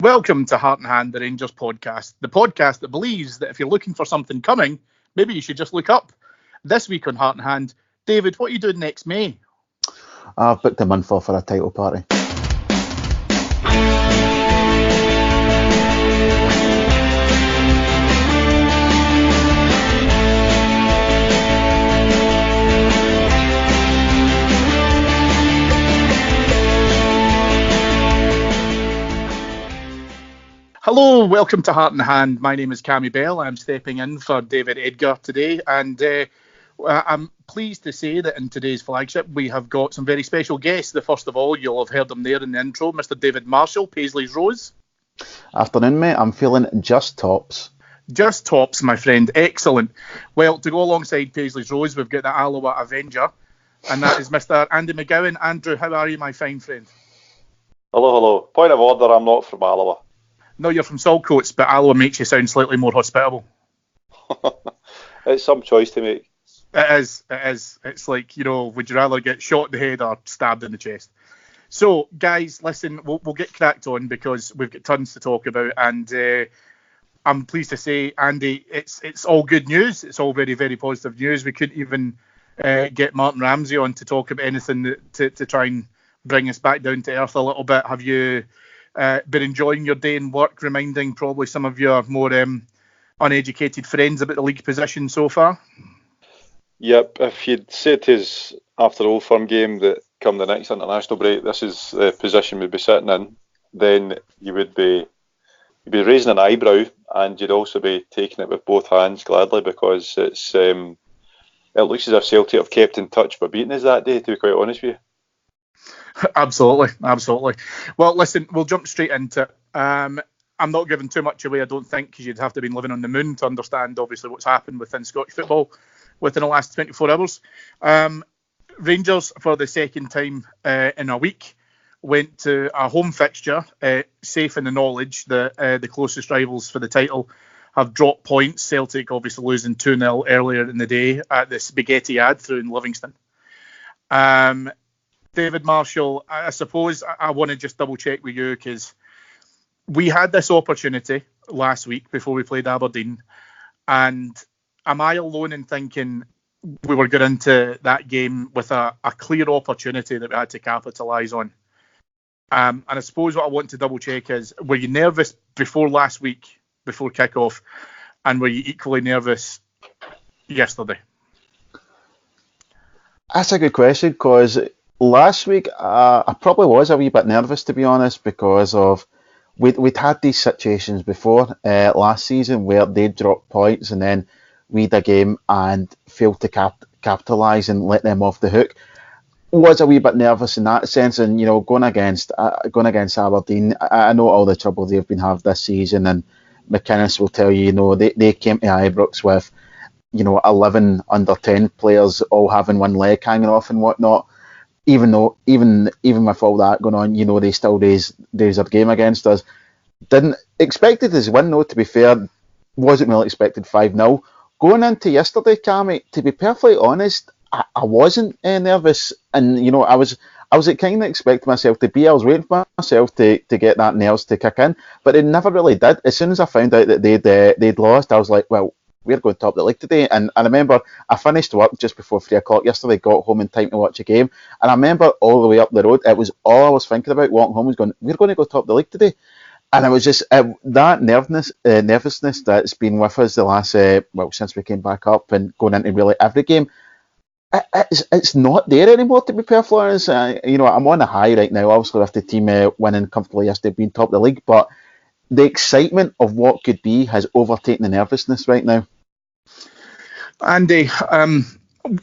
Welcome to Heart and Hand, the Rangers podcast, the podcast that believes that if you're looking for something coming, maybe you should just look up. This week on Heart and Hand, David, what are you doing next May? I've booked a month off for a title party. Hello, welcome to Heart and Hand. My name is Cammy Bell. I'm stepping in for David Edgar today, and I'm pleased to say that in today's flagship we have got some very special guests. The first of all, you'll have heard him there in the intro, Mr. David Marshall, Paisley's Rose. Afternoon, mate. I'm feeling just tops. Just tops, my friend. Excellent. Well, to go alongside Paisley's Rose, we've got the Alloa Avenger, and that is Mr. Andy McGowan. Andrew, how are you, my fine friend? Hello. Point of order, I'm not from Alloa. No, you're from Saltcoats, but Alloa makes you sound slightly more hospitable. It's some choice to make. It is. It's like, would you rather get shot in the head or stabbed in the chest? So, guys, listen, we'll get cracked on because we've got tons to talk about, and I'm pleased to say, Andy, it's all good news. It's all very, very positive news. We couldn't even get Martin Ramsey on to talk about anything to try and bring us back down to earth a little bit. Have you been enjoying your day in work, reminding probably some of your more uneducated friends about the league position so far? Yep, if you'd said to us after the Old Firm game that come the next international break, this is the position we'd be sitting in, then you'd be raising an eyebrow, and you'd also be taking it with both hands gladly, because it looks as if Celtic have kept in touch by beating us that day, to be quite honest with you. Absolutely. Well, listen, we'll jump straight into it. I'm not giving too much away, I don't think, because you'd have to have been living on the moon to understand, obviously, what's happened within Scottish football within the last 24 hours. Rangers, for the second time in a week, went to a home fixture, safe in the knowledge that the closest rivals for the title have dropped points. Celtic obviously losing 2-0 earlier in the day at the Spaghetti ad through in Livingston. David Marshall, I suppose I want to just double check with you, because we had this opportunity last week before we played Aberdeen, and am I alone in thinking we were going into that game with a clear opportunity that we had to capitalise on? And I suppose what I want to double check is, were you nervous before last week, before kick-off, and were you equally nervous yesterday? That's a good question, because last week I probably was a wee bit nervous, to be honest, because of we'd had these situations before last season where they'd drop points and then we'd a game and failed to capitalise and let them off the hook. Was a wee bit nervous in that sense, and going against Aberdeen, I know all the trouble they've been having this season, and McInnes will tell you, they came to Ibrox with 11 under 10 players all having one leg hanging off and whatnot. Even with all that going on, they still raise their game against us. Didn't expect it as win, though, to be fair. Wasn't really expected 5-0. Going into yesterday, Cammy, to be perfectly honest, I wasn't nervous, and I was kind of expecting myself to be. I was waiting for myself to get that nerves to kick in, but it never really did. As soon as I found out that they'd lost, I was like, well, we're going to top the league today. And I remember I finished work just before 3 o'clock yesterday, got home in time to watch a game, and I remember all the way up the road, it was all I was thinking about walking home was going, we're going to go top the league today. And it was just that nervousness that's been with us the last, since we came back up and going into really every game. It's not there anymore, to be perfectly honest. I'm on a high right now, obviously, with the team winning comfortably yesterday, being top of the league, but the excitement of what could be has overtaken the nervousness right now. Andy,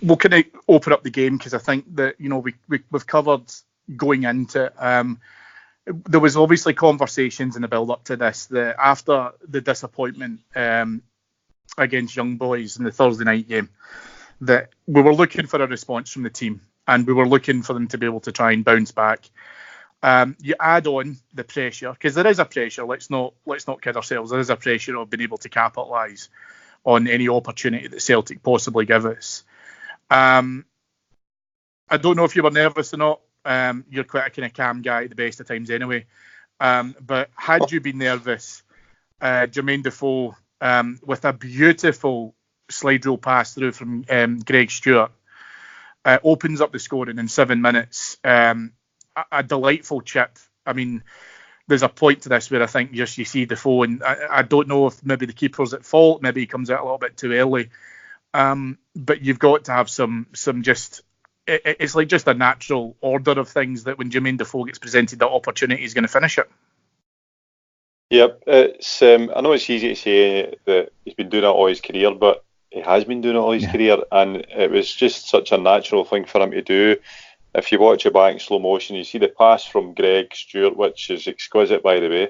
we'll kind of open up the game, because I think that we've covered going into there was obviously conversations in the build up to this, that after the disappointment against Young Boys in the Thursday night game, that we were looking for a response from the team, and we were looking for them to be able to try and bounce back. You add on the pressure, because there is a pressure. Let's not kid ourselves. There is a pressure of being able to capitalise on any opportunity that Celtic possibly give us. I don't know if you were nervous or not. You're quite a kind of calm guy at the best of times anyway. But had you been nervous, Jermain Defoe, with a beautiful slide rule pass through from Greg Stewart, opens up the scoring in 7 minutes. A delightful chip. I mean, there's a point to this where I think just you see Defoe, and I don't know if maybe the keeper's at fault, maybe he comes out a little bit too early. But you've got to have some just. It's like just a natural order of things that when Jermain Defoe gets presented that opportunity, he's going to finish it. Yep, it's. I know it's easy to say that he's been doing it all his career, but he has been doing it all his career, and it was just such a natural thing for him to do. If you watch it back in slow motion, you see the pass from Greg Stewart, which is exquisite, by the way,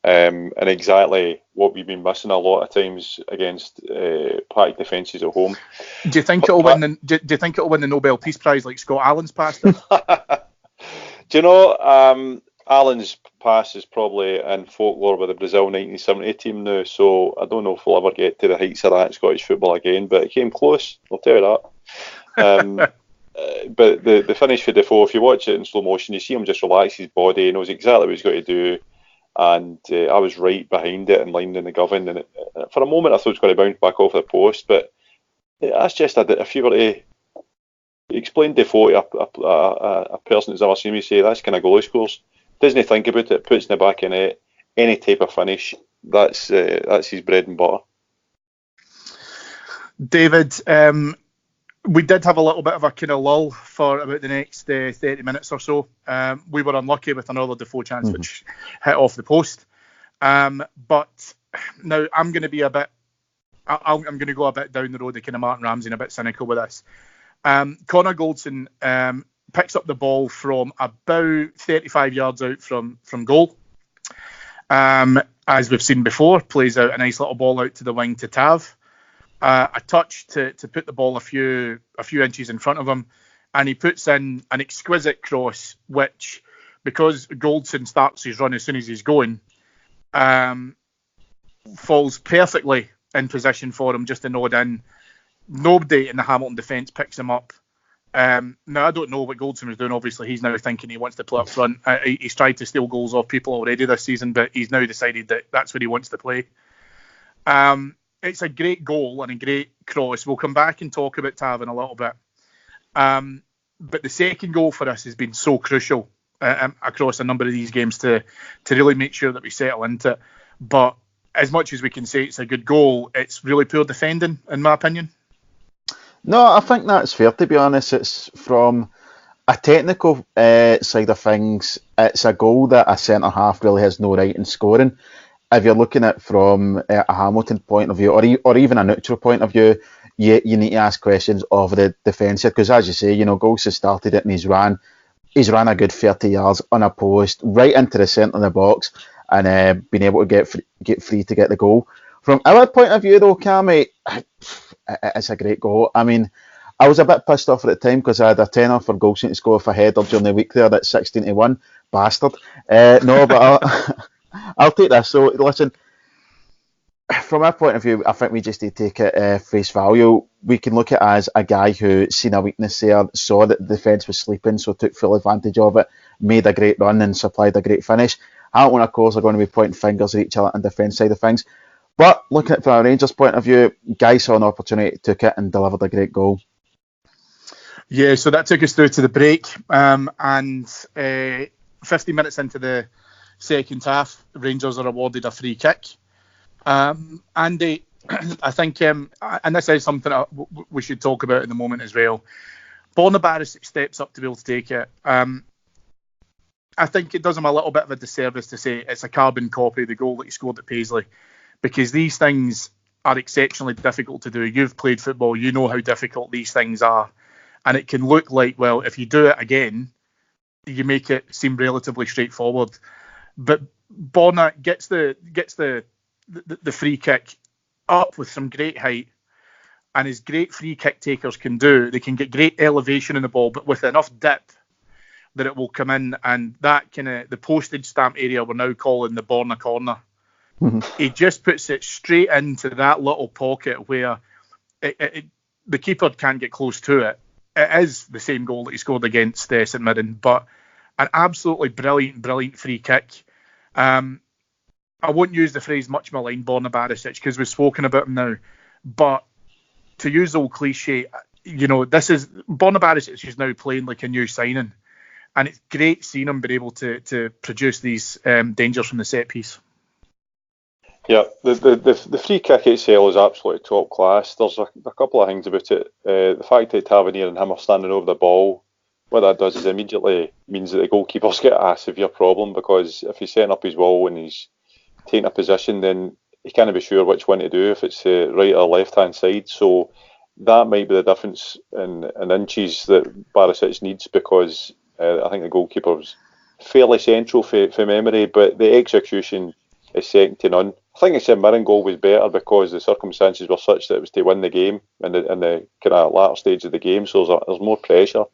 and exactly what we've been missing a lot of times against packed defences at home. Do you think it'll win? Do you think it'll win the Nobel Peace Prize like Scott Allen's pass did? Do you know? Allen's pass is probably in folklore with the Brazil 1970 team now, so I don't know if we'll ever get to the heights of that in Scottish football again, but it came close, I'll tell you that. But the finish for Defoe, if you watch it in slow motion, you see him just relax his body, he knows exactly what he's got to do, and I was right behind it and lined in the Govan, and for a moment I thought it was going to bounce back off the post, but that's just, if you were to explain Defoe to a person who's ever seen me, say that's kind of goal he scores, doesn't he think about it, puts in the back of net, any type of finish, that's his bread and butter. David, we did have a little bit of a kind of lull for about the next 30 minutes or so. We were unlucky with another Defoe chance which hit off the post. But now I'm going to be I'm going to go a bit down the road of kind of Martin Ramsey and a bit cynical with this. Connor Goldson picks up the ball from about 35 yards out from goal. As we've seen before, plays out a nice little ball out to the wing to Tav. A touch to put the ball a few inches in front of him, and he puts in an exquisite cross, which, because Goldson starts his run as soon as he's going, falls perfectly in position for him just to nod in. Nobody in the Hamilton defence picks him up. Now, I don't know what Goldson was doing. Obviously, he's now thinking he wants to play up front. He's tried to steal goals off people already this season, but he's now decided that that's where he wants to play. It's a great goal and a great cross. We'll come back and talk about Tav in a little bit. But the second goal for us has been so crucial across a number of these games to really make sure that we settle into it. But as much as we can say it's a good goal, it's really poor defending, in my opinion. No, I think that's fair, to be honest. It's from a technical side of things, it's a goal that a centre-half really has no right in scoring. If you're looking at it from a Hamilton point of view, or even a neutral point of view, you need to ask questions of the defence here, because as you say, Goals has started it and he's ran a good 30 yards on a post, right into the centre of the box, and been able to get free to get the goal. From our point of view, though, Cammy, it's a great goal. I mean, I was a bit pissed off at the time because I had a tenner for Goldson to score for a header during the week there. That's 16-1, bastard. No, but I'll take this. So, listen, from our point of view, I think we just need to take it face value. We can look at it as a guy who seen a weakness there, saw that the defence was sleeping, so took full advantage of it, made a great run and supplied a great finish. Hamilton, of course, are going to be pointing fingers at each other on the defence side of things. But looking at it from a Rangers point of view, guy saw an opportunity, took it and delivered a great goal. Yeah, so that took us through to the break. And 50 minutes into the second half, Rangers are awarded a free kick. Andy, I think, and this is something we should talk about in the moment as well. Borna Barisic steps up to be able to take it. I think it does him a little bit of a disservice to say it's a carbon copy of the goal that he scored at Paisley, because these things are exceptionally difficult to do. You've played football, you know how difficult these things are. And it can look like, well, if you do it again, you make it seem relatively straightforward. But Borna gets the free kick up with some great height, and as great free kick takers can do, they can get great elevation in the ball, but with enough dip that it will come in, and that kind of the postage stamp area we're now calling the Borna corner. Mm-hmm. He just puts it straight into that little pocket where the keeper can't get close to it. It is the same goal that he scored against St Mirren, but an absolutely brilliant free kick. I won't use the phrase much maligned Borna Barisic because we've spoken about him now, but to use the old cliche, this is Borna Barisic who's now playing like a new signing, and it's great seeing him be able to produce these dangers from the set piece. Yeah, the free kick itself is absolutely top class. There's a couple of things about it. The fact that Tavernier and him are standing over the ball, what that does is immediately means that the goalkeeper's got a severe problem, because if he's setting up his wall and he's taking a position, then he can't be sure which one to do, if it's the right or left hand side. So that might be the difference in inches that Barisic needs, because I think the goalkeeper was fairly central for memory, but the execution is second to none. I think the St Mirren goal was better because the circumstances were such that it was to win the game in the kind of latter stage of the game, so there's more pressure.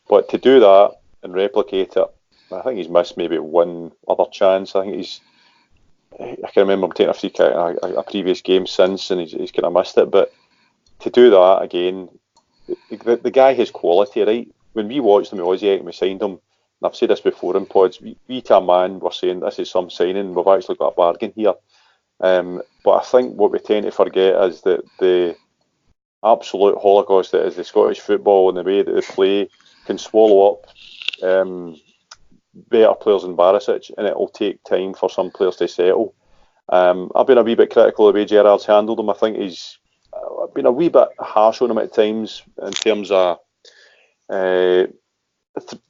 But to do that and replicate it, I think he's missed maybe one other chance. I can remember him taking a free kick in a previous game since, and he's kind of missed it. But to do that again, the guy has quality, right? When we watched him at Aussie and we signed him, and I've said this before in pods, we to a man were saying this is some signing, we've actually got a bargain here. But I think what we tend to forget is that the absolute holocaust that is the Scottish football and the way that they play can swallow up better players than Barisic, and it will take time for some players to settle. I've been a wee bit critical of the way Gerrard's handled him. I think he's been a wee bit harsh on him at times in terms of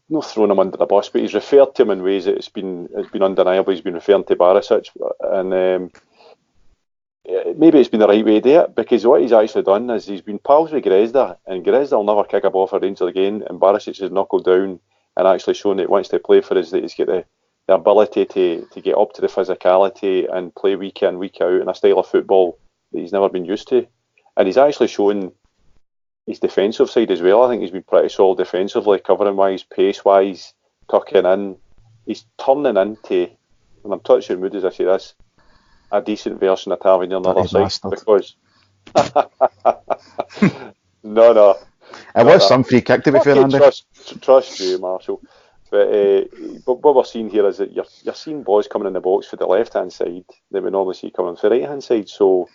not throwing him under the bus, but he's referred to him in ways that it's been undeniable. He's been referring to Barisic, and maybe it's been the right way to do it, because what he's actually done is he's been pals with Grezda, and Grezda will never kick a ball for Rangers again, and Barisic has knuckled down and actually shown that he wants to play for us, that he's got the ability to get up to the physicality and play week in, week out in a style of football that he's never been used to. And he's actually shown his defensive side as well. I think he's been pretty solid defensively, covering wise, pace wise, tucking in. He's turning into, and I'm touching mood as I say this, a decent version of Tavernier on the other side. Because no. It was some free kick, to be fair, Andy. Trust you, Marshall. But what we're seeing here is that you're seeing boys coming in the box for the left-hand side that we normally see coming for the right-hand side. So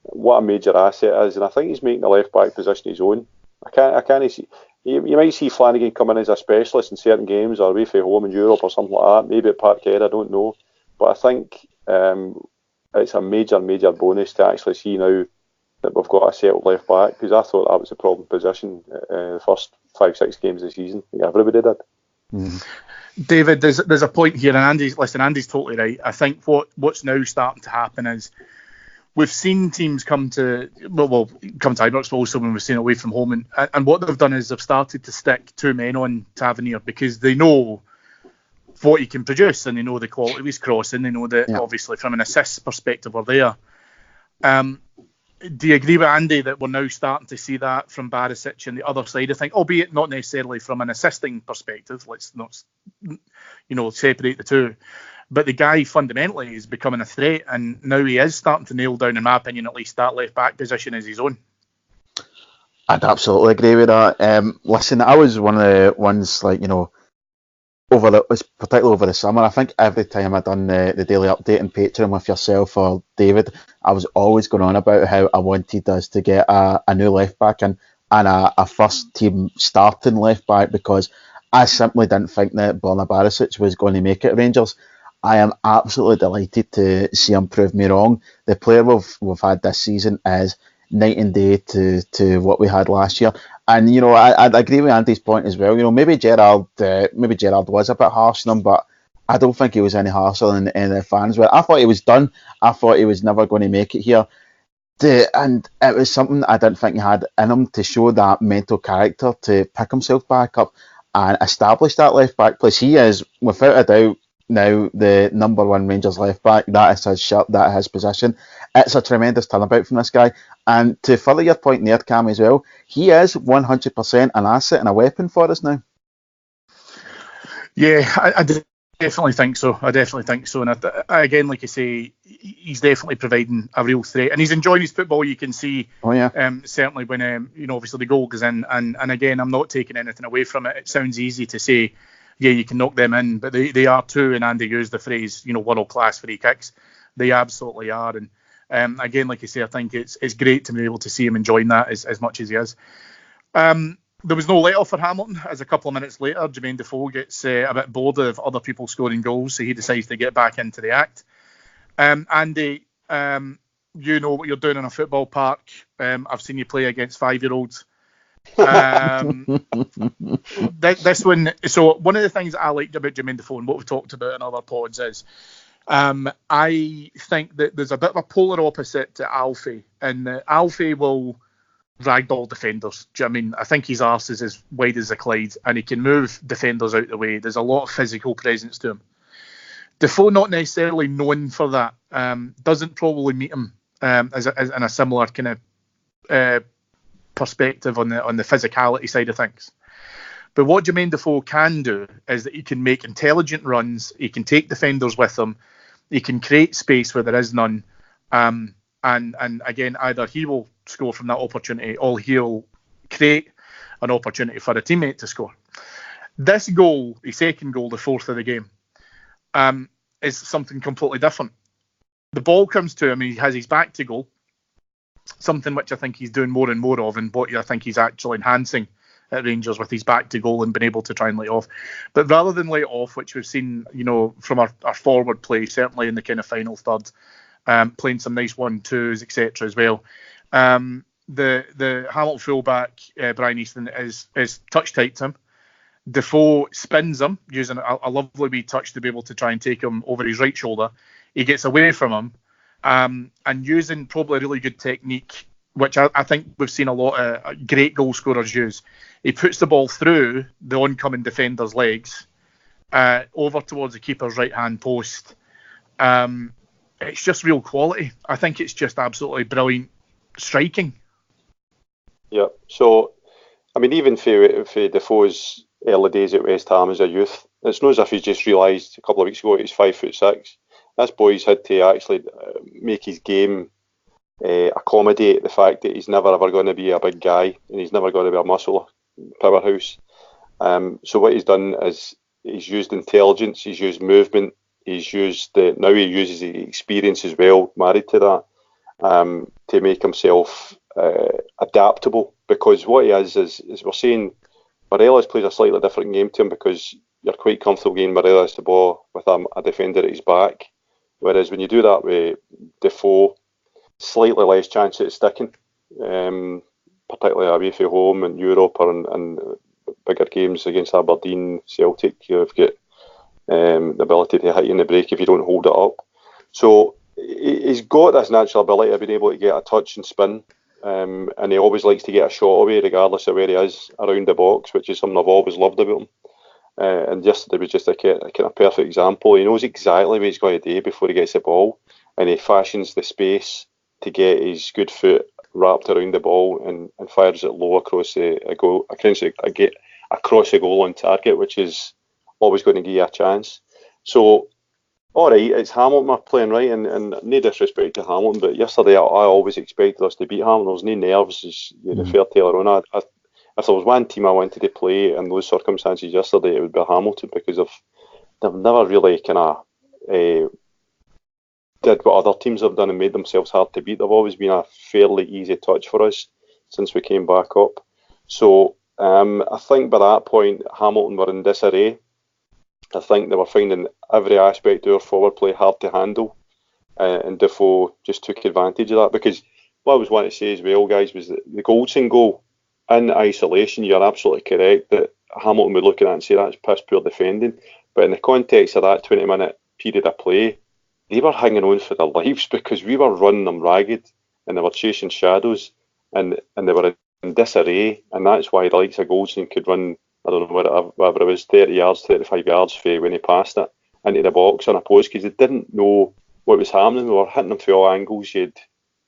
what a major asset is, and I think he's making the left-back position his own. I can't see. You might see Flanagan come in as a specialist in certain games or away from home in Europe or something like that. Maybe at Parkhead, I don't know. But I think it's a major bonus to actually see now that we've got a settled left back, because I thought that was a problem position the first 5-6 games of the season. I think everybody did. Mm-hmm. David, there's a point here, and Andy's totally right. I think what's now starting to happen is we've seen teams come to Ibrox, but also when we've seen away from home, and what they've done is they've started to stick 2 men on Tavernier because they know what he can produce, and they know the quality of his crossing. They know that obviously from an assist perspective we're there. Do you agree with Andy that we're now starting to see that from Barisic and the other side of things, albeit not necessarily from an assisting perspective? Let's not, separate the two. But the guy fundamentally is becoming a threat, and now he is starting to nail down, in my opinion, at least that left back position as his own. I'd absolutely agree with that. Listen, I was one of the ones, particularly over the summer, I think every time I'd done the daily update and Patreon with yourself or David, I was always going on about how I wanted us to get a new left back and a first team starting left back, because I simply didn't think that Borna Barisic was going to make it at Rangers. I am absolutely delighted to see him prove me wrong. The player we've had this season is night and day to what we had last year. And I'd agree with Andy's point as well. Maybe Gerrard was a bit harsh on him, but I don't think he was any harsher than the fans were. I thought he was done. I thought he was never going to make it here. And it was something I didn't think he had in him to show that mental character to pick himself back up and establish that left back place. He is, without a doubt, now the number one Rangers left back. That is his shirt, that is his position. It's a tremendous turnabout from this guy. And to further your point there, Cammy, as well, he is 100% an asset and a weapon for us now. Yeah, I definitely think so. And again, like you say, he's definitely providing a real threat, and he's enjoying his football. You can see, certainly when obviously the goal goes in. And again, I'm not taking anything away from it. It sounds easy to say, yeah, you can knock them in, but they are too, and Andy used the phrase, world-class free kicks. They absolutely are. And again, like you say, I think it's great to be able to see him enjoying that as much as he is. There was no let-off for Hamilton, as a couple of minutes later, Jermain Defoe gets a bit bored of other people scoring goals, so he decides to get back into the act. Andy, you know what you're doing in a football park. I've seen you play against 5-year-olds. This one, so one of the things that I liked about Jermain Defoe and what we've talked about in other pods is I think that there's a bit of a polar opposite to Alfie, and Alfie will ragdoll defenders. Do you know what I mean? I think his arse is as wide as a Clyde, and he can move defenders out the way. There's a lot of physical presence to him. Defoe, not necessarily known for that, doesn't probably meet him as in a similar kind of perspective on the physicality side of things. But what Jermain Defoe can do is that he can make intelligent runs, he can take defenders with him, he can create space where there is none, and again, either he will score from that opportunity or he'll create an opportunity for a teammate to score. This goal, the second goal, the fourth of the game, is something completely different. The ball comes to him, he has his back to goal, something which I think he's doing more and more of, and what I think he's actually enhancing at Rangers with his back to goal and been able to try and lay off. But rather than lay it off, which we've seen, from our forward play, certainly in the kind of final third, playing some nice 1-2s, etc. as well. The Hamilton fullback, Brian Easton, is touch tight to him. Defoe spins him, using a lovely wee touch to be able to try and take him over his right shoulder. He gets away from him, and using probably a really good technique, which I think we've seen a lot of great goal scorers use. He puts the ball through the oncoming defender's legs, over towards the keeper's right-hand post. It's just real quality. I think it's just absolutely brilliant striking. Yeah, so, I mean, even for Defoe's early days at West Ham as a youth, it's not as if he's just realised a couple of weeks ago he's 5'6". This boy's had to actually make his game accommodate the fact that he's never ever going to be a big guy and he's never going to be a muscle powerhouse. So what he's done is he's used intelligence, he's used movement, he's used now he uses the experience as well, married to that, to make himself adaptable. Because what he is we're saying, Morelos plays a slightly different game to him because you're quite comfortable getting Morelos the ball with a defender at his back. Whereas when you do that with Defoe, slightly less chance at sticking, particularly away from home in Europe or in bigger games against Aberdeen, Celtic. You've got the ability to hit you in the break if you don't hold it up. So he's got this natural ability of being able to get a touch and spin, and he always likes to get a shot away regardless of where he is around the box, which is something I've always loved about him. And yesterday was just a kind of perfect example. He knows exactly what he's going to do before he gets the ball, and he fashions the space to get his good foot wrapped around the ball and fires it low across a goal, across the goal on target, which is always going to give you a chance. So, all right, it's Hamilton playing right, and no disrespect to Hamilton, but yesterday I always expected us to beat Hamilton. There was no nerves, as you referred to earlier on. If there was one team I wanted to play in those circumstances yesterday, it would be Hamilton, because they've never really kind of did what other teams have done and made themselves hard to beat. They've always been a fairly easy touch for us since we came back up. So I think by that point, Hamilton were in disarray. I think they were finding every aspect of our forward play hard to handle, and Defoe just took advantage of that. Because what I was wanting to say as well, guys, was that the Goldson goal, in isolation, you're absolutely correct that Hamilton would look at that and say that's piss poor defending. But in the context of that 20-minute period of play, they were hanging on for their lives because we were running them ragged and they were chasing shadows and they were in disarray. And that's why the likes of Goldson could run, I don't know, whatever it was, 30 yards, 35 yards for when he passed it into the box on a post, because they didn't know what was happening. They were hitting them from all angles. You had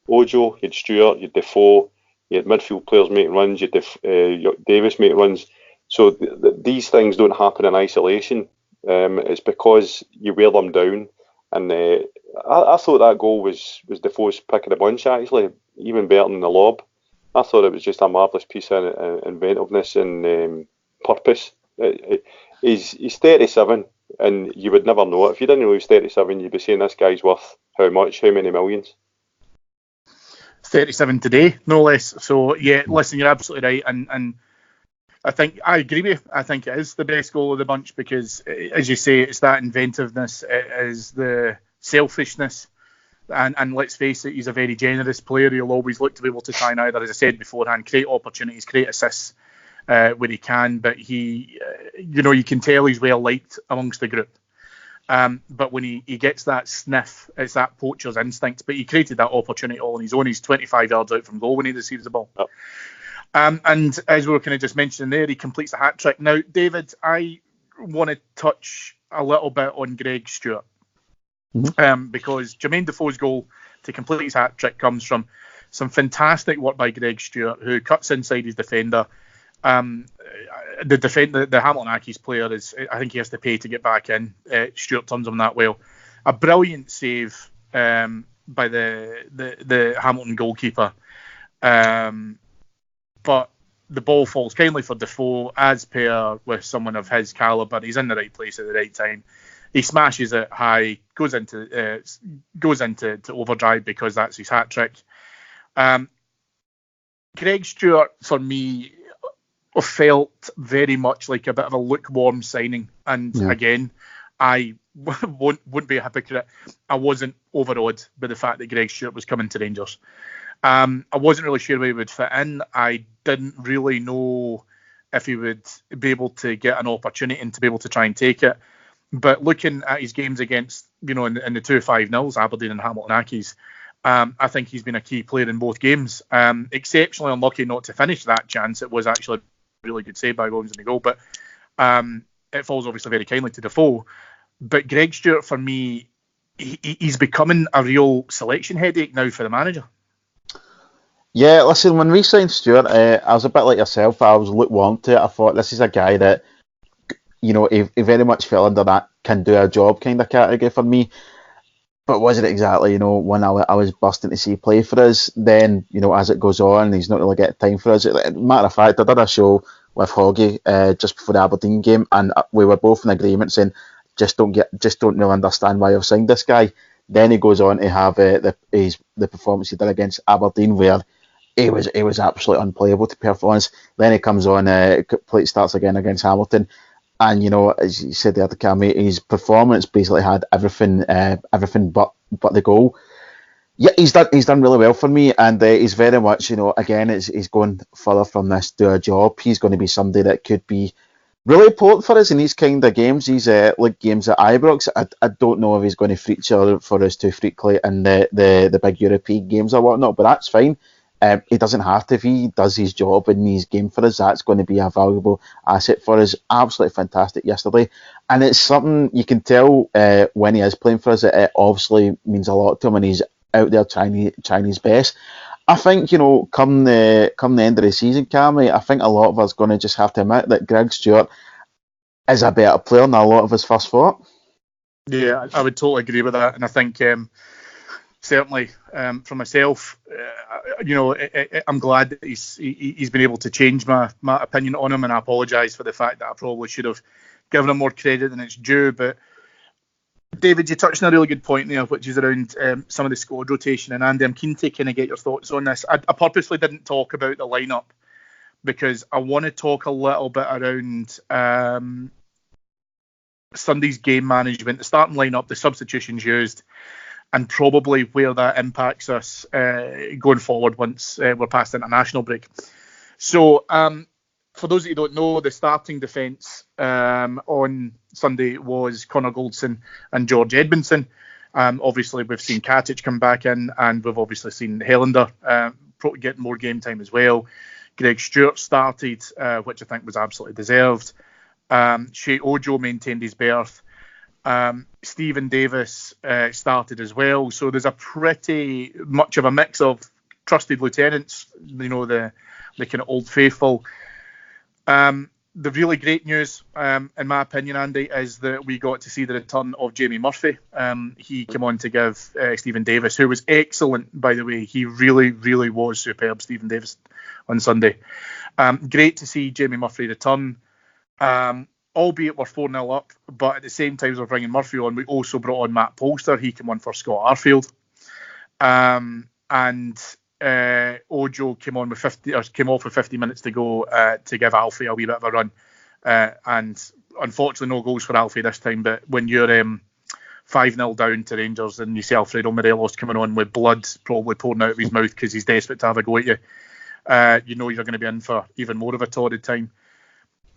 Ojo, you had Stewart, you had Defoe, you had midfield players making runs, you had Davis making runs. So these things don't happen in isolation. It's because you wear them down. And I thought that goal was Defoe's pick of the bunch, actually, even better than the lob. I thought it was just a marvellous piece of inventiveness and purpose. he's 37, and you would never know it. If you didn't know he was 37, you'd be saying this guy's worth how much, how many millions? 37 today, no less. So yeah, listen, you're absolutely right, and I think I agree with you. I think it is the best goal of the bunch because, as you say, it's that inventiveness, it is the selfishness, and let's face it, he's a very generous player. He'll always look to be able to try and either, as I said beforehand, create opportunities, create assists where he can. But he, you can tell he's well liked amongst the group. But when he gets that sniff, it's that poacher's instinct. But he created that opportunity all on his own. He's 25 yards out from goal when he receives the ball. Oh. And as we were kind of just mentioning there, he completes the hat trick. Now, David, I want to touch a little bit on Greg Stewart. Because Jermain Defoe's goal to complete his hat trick comes from some fantastic work by Greg Stewart, who cuts inside his defender. The Hamilton Accies player I think he has to pay to get back in. Stewart turns him that well. A brilliant save by the Hamilton goalkeeper. But the ball falls kindly for Defoe, as per with someone of his calibre. He's in the right place at the right time. He smashes it high, goes into overdrive because that's his hat trick. Greg Stewart, for me, felt very much like a bit of a lukewarm signing. And again, I wouldn't be a hypocrite. I wasn't overawed by the fact that Greg Stewart was coming to Rangers. I wasn't really sure where he would fit in. I didn't really know if he would be able to get an opportunity and to be able to try and take it. But looking at his games against, in the 2 5-0s, Aberdeen and Hamilton Accies, I think he's been a key player in both games. Exceptionally unlucky not to finish that chance. It was actually a really good save by Williams in the goal, but it falls obviously very kindly to Defoe. But Greg Stewart, for me, he's becoming a real selection headache now for the manager. Yeah, listen, when we signed Stewart, I was a bit like yourself. I was lukewarm to it. I thought this is a guy that, he very much fell under that can do a job kind of category for me. But wasn't exactly, when I was bursting to see play for us. Then, as it goes on, he's not really getting time for us. Matter of fact, I did a show with Hoggy just before the Aberdeen game, and we were both in agreement saying, just don't really understand why I've signed this guy. Then he goes on to have the performance he did against Aberdeen, where he was absolutely unplayable, to be honest. Then he comes on, starts again against Hamilton. And, as you said the other Cammy, his performance basically had everything but the goal. Yeah, he's done really well for me, and he's very much, again, he's going further from this do a job. He's going to be somebody that could be really important for us in these kind of games, these league games at Ibrox. I don't know if he's going to feature for us too frequently in the big European games or whatnot, but that's fine. He doesn't have to. If he does his job in his game for us, that's going to be a valuable asset for us. Absolutely fantastic yesterday. And it's something you can tell when he is playing for us, it obviously means a lot to him and he's out there trying his best. I think, come the end of the season, Cammy, I think a lot of us are going to just have to admit that Greg Stewart is a better player than a lot of us first thought. Yeah, I would totally agree with that. And I think... certainly, for myself, I'm glad that he's been able to change my opinion on him, and I apologise for the fact that I probably should have given him more credit than it's due. But David, you touched on a really good point there, which is around some of the squad rotation. And Andy, I'm keen to kind of get your thoughts on this. I purposely didn't talk about the lineup because I want to talk a little bit around Sunday's game management, the starting lineup, the substitutions used, and probably where that impacts us going forward once we're past the international break. So, for those that you don't know, the starting defence on Sunday was Connor Goldson and George Edmondson. Obviously, we've seen Katic come back in, and we've obviously seen Helander get more game time as well. Greg Stewart started, which I think was absolutely deserved. Shea Ojo maintained his berth. Stephen Davis started as well, so there's a pretty much of a mix of trusted lieutenants, the kind of old faithful. The really great news, in my opinion, Andy, is that we got to see the return of Jamie Murphy. He came on to give Stephen Davis, who was excellent, by the way. He really, really was superb, Stephen Davis, on Sunday. Great to see Jamie Murphy return. albeit we're 4-0 up, but at the same time as we're bringing Murphy on, we also brought on Matt Polster. He came on for Scott Arfield. And Ojo came off with 50 minutes to go to give Alfie a wee bit of a run. And unfortunately, no goals for Alfie this time. But when you're 5-0 down to Rangers and you see Alfredo Morelos coming on with blood probably pouring out of his mouth because he's desperate to have a go at you, you know you're going to be in for even more of a torrid time.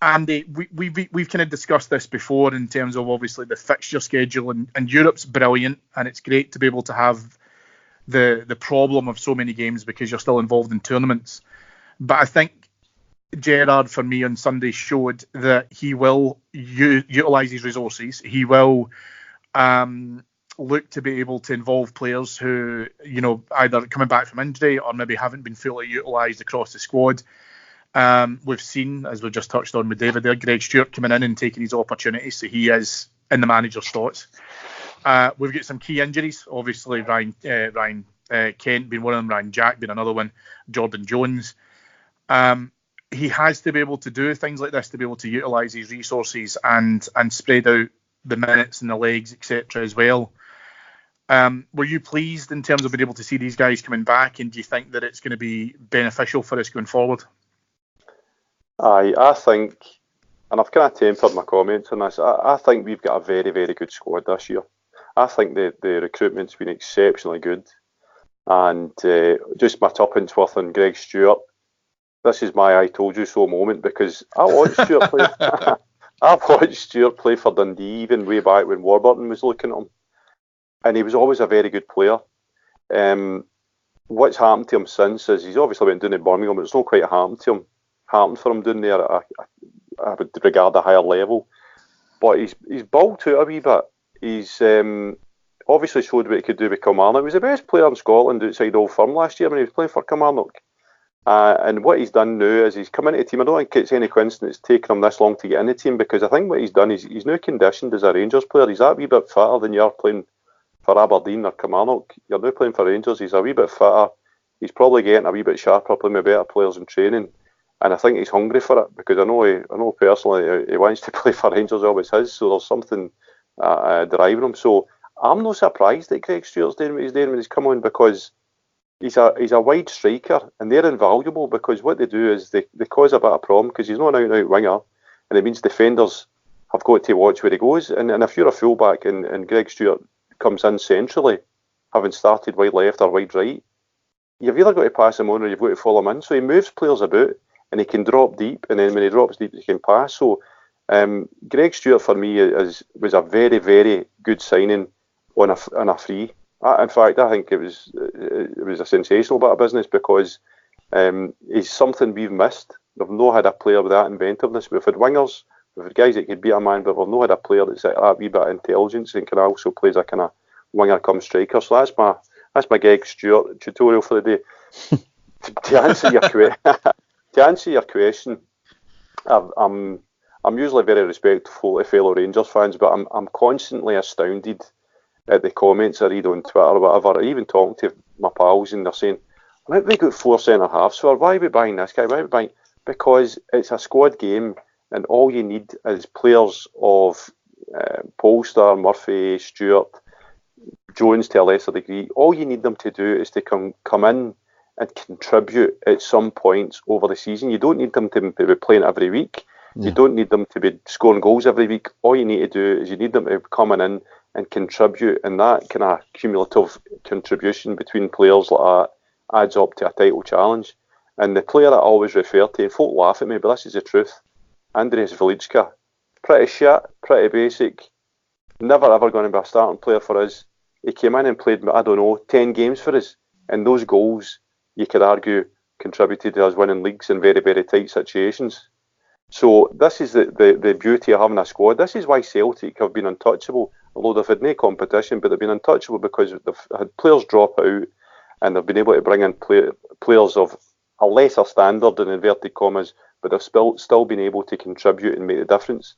And we've kind of discussed this before in terms of obviously the fixture schedule, and Europe's brilliant, and it's great to be able to have the problem of so many games because you're still involved in tournaments. But I think Gerrard, for me, on Sunday showed that he will utilise his resources. He will look to be able to involve players who, you know, either coming back from injury or maybe haven't been fully utilised across the squad. We've seen, as we've just touched on with David there, Greg Stewart coming in and taking his opportunities, so he is in the manager's thoughts. We've got some key injuries, obviously Ryan Kent being one of them, Ryan Jack being another one, Jordan Jones. He has to be able to do things like this to be able to utilise his resources and spread out the minutes and the legs, etc. as well. Were you pleased in terms of being able to see these guys coming back, and do you think that it's going to be beneficial for us going forward? I think, and I've kind of tempered my comments on this, I think we've got a very, very good squad this year. I think the recruitment's been exceptionally good. And just my tuppence worth on Greg Stewart, this is my I told you so moment, because I watched Stewart play. I've watched Stewart play for Dundee even way back when Warburton was looking at him. And he was always a very good player. What's happened to him since is he's obviously went down to Birmingham, but it's not quite happened for him down there at I would regard a higher level. But he's bulked out a wee bit. He's obviously showed what he could do with Kilmarnock. He was the best player in Scotland outside Old Firm last year when he was playing for Kilmarnock. And what he's done now is he's come into the team. I don't think it's any coincidence it's taken him this long to get in the team, because I think what he's done is he's now conditioned as a Rangers player. He's that wee bit fitter than you're playing for Aberdeen or Kilmarnock. You're now playing for Rangers. He's a wee bit fitter. He's probably getting a wee bit sharper, playing with better players in training. And I think he's hungry for it, because I know personally he wants to play for Rangers, always has. So there's something driving him. So I'm not surprised that Greg Stewart's doing what he's doing when he's come on, because he's a wide striker, and they're invaluable, because what they do is they cause a bit of problem, because he's not an out-and-out winger, and it means defenders have got to watch where he goes. And if you're a fullback and Greg Stewart comes in centrally, having started wide left or wide right, you've either got to pass him on or you've got to follow him in. So he moves players about, and he can drop deep, and then when he drops deep, he can pass. So Greg Stewart for me was a very, very good signing on a free. In fact, I think it was a sensational bit of business, because he's something we've missed. We've not had a player with that inventiveness. We've had wingers, we've had guys that could beat a man, but we've not had a player that's got that wee bit of intelligence and can also plays a kind of winger come striker. So that's my Greg Stewart tutorial for the day. To answer your question, I'm usually very respectful to fellow Rangers fans, but I'm constantly astounded at the comments I read on Twitter or whatever, even talking to my pals, and they're saying, why have we got 4 centre-halves for? Why are we buying this guy? Why are we buying? Because it's a squad game, and all you need is players of Polster, Murphy, Stewart, Jones to a lesser degree. All you need them to do is to come in and contribute at some points over the season. You don't need them to be playing every week. Yeah. You don't need them to be scoring goals every week. All you need to do is you need them to come in and contribute, and that kind of cumulative contribution between players like that adds up to a title challenge. And the player I always refer to, and folk laugh at me, but this is the truth, Andreas Velicka, pretty shit, pretty basic, never ever going to be a starting player for us. He came in and played, 10 games for us, and those goals, you could argue, contributed to us winning leagues in very, very tight situations. So this is the beauty of having a squad. This is why Celtic have been untouchable, although they've had no competition, but they've been untouchable because they've had players drop out, and they've been able to bring in players of a lesser standard, in inverted commas, but they've still been able to contribute and make the difference.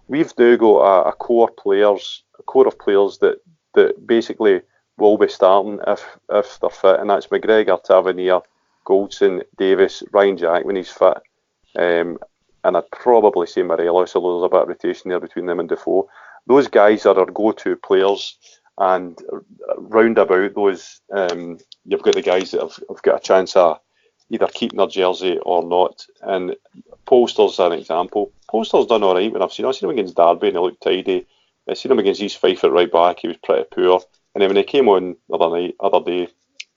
We've now got a core of players that basically will be starting if they're fit, and that's McGregor, Tavernier, Goldson, Davis, Ryan Jack when he's fit, and I'd probably say Morelos, although there's a bit of rotation there between them and Defoe. Those guys are our go-to players, and round about those, you've got the guys that have got a chance of either keeping their jersey or not. And Polster's an example. Polster's done all right when I've seen him against Derby and he looked tidy. I've seen him against East Fife at right back, he was pretty poor. And then when he came on the other day,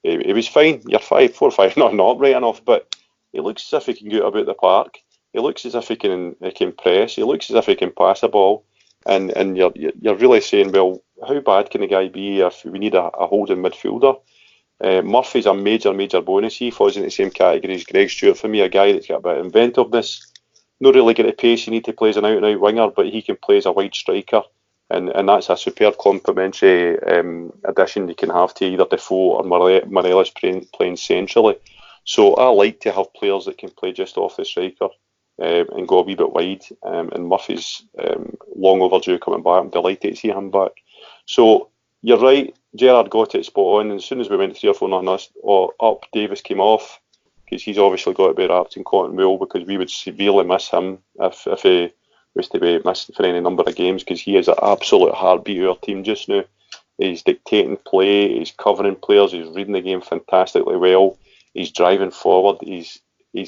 he was fine. You're 4 or 5, not right enough, but he looks as if he can get about the park. He looks as if he can press. He looks as if he can pass a ball. And you're really saying, well, how bad can the guy be if we need a holding midfielder? Murphy's a major bonus. He falls in the same category as Greg Stewart for me, a guy that's got a bit of inventiveness. Not really get the pace you need to play as an out-and-out winger, but he can play as a wide striker. And that's a superb complementary addition you can have to either Defoe or Morelos playing centrally. So I like to have players that can play just off the striker and go a wee bit wide. And Murphy's long overdue coming back. I'm delighted to see him back. So you're right, Gerrard got it spot on. And as soon as we went 3-4-0 up, Davis came off because he's obviously got to be wrapped in cotton wool because we would severely miss him if he was to be missed for any number of games because he is an absolute heartbeat of our team just now. He's dictating play, he's covering players, he's reading the game fantastically well, he's driving forward, he's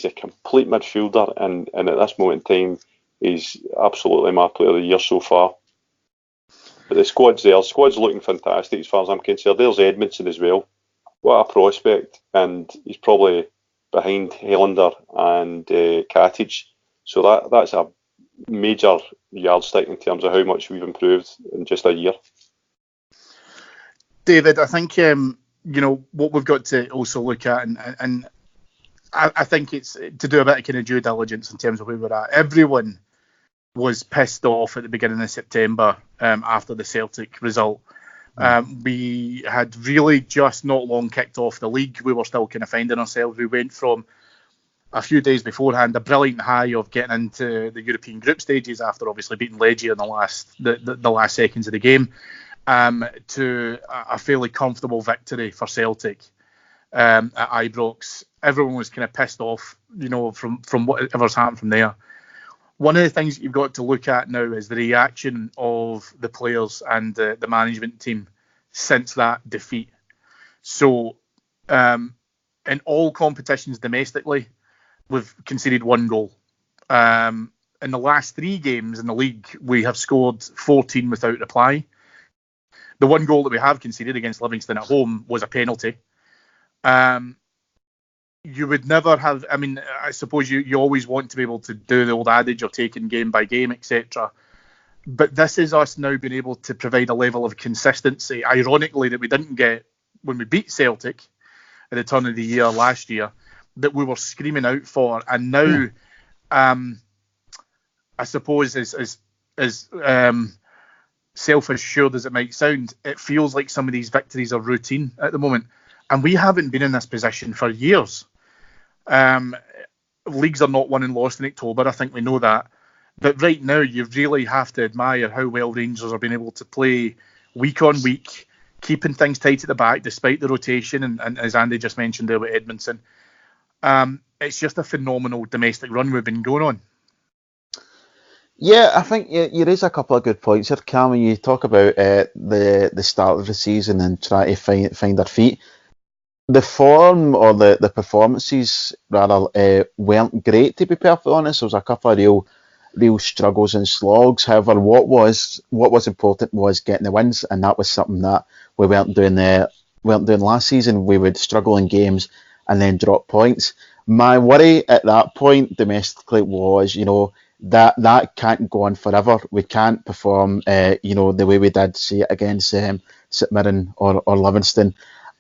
a complete midfielder and at this moment in time he's absolutely my player of the year so far. But the squad's there, the squad's looking fantastic as far as I'm concerned. There's Edmondson as well. What a prospect, and he's probably behind Helander and Katic. So that's a major yardstick in terms of how much we've improved in just a year. David, I think what we've got to also look at, and I think it's to do a bit of kind of due diligence in terms of where we're at. Everyone was pissed off at the beginning of September after the Celtic result. We had really just not long kicked off the league. We were still kind of finding ourselves. We went from a few days beforehand, a brilliant high of getting into the European group stages after obviously beating Legia in the last seconds of the game, to a fairly comfortable victory for Celtic at Ibrox. Everyone was kind of pissed off, from whatever's happened from there. One of the things you've got to look at now is the reaction of the players and the management team since that defeat. So, in all competitions domestically, we've conceded 1 goal. In the last 3 games in the league, we have scored 14 without reply. The 1 goal that we have conceded against Livingston at home was a penalty. You would never have, I suppose you always want to be able to do the old adage of taking game by game, etc. But this is us now being able to provide a level of consistency, ironically, that we didn't get when we beat Celtic at the turn of the year last year, that we were screaming out for. And now, I suppose, as self-assured as it might sound, it feels like some of these victories are routine at the moment. And we haven't been in this position for years. Leagues are not won and lost in October. I think we know that. But right now, you really have to admire how well Rangers are being able to play week on week, keeping things tight at the back despite the rotation. And as Andy just mentioned there with Edmondson, it's just a phenomenal domestic run we've been going on. Yeah, I think you raise a couple of good points here, Cammy. You talk about the start of the season and try to find their feet. The form or the performances rather weren't great, to be perfectly honest. There was a couple of real struggles and slogs. However, what was important was getting the wins, and that was something that we weren't doing last season. We would struggle in games and then drop points. My worry at that point domestically was, that can't go on forever. We can't perform, the way we did, say, against St Mirren or Livingston,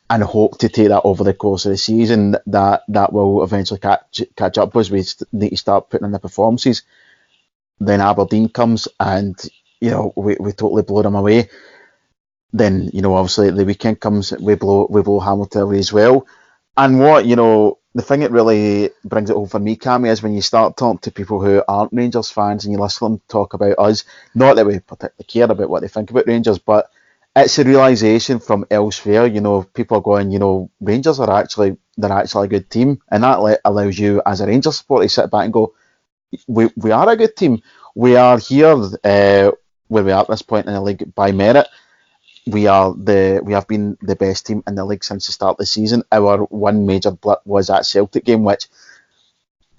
and hope to take that over the course of the season. That will eventually catch up as we need to start putting in the performances. Then Aberdeen comes and, we totally blow them away. Then, obviously the weekend comes, we blow Hamilton away as well. And what, the thing that really brings it home for me, Cammy, is when you start talking to people who aren't Rangers fans and you listen to them talk about us, not that we particularly care about what they think about Rangers, but it's a realisation from elsewhere. People are going, Rangers they're actually a good team, and that allows you as a Rangers supporter to sit back and go, we are a good team. We are here where we are at this point in the league by merit. We have been the best team in the league since the start of the season. Our one major blip was that Celtic game, which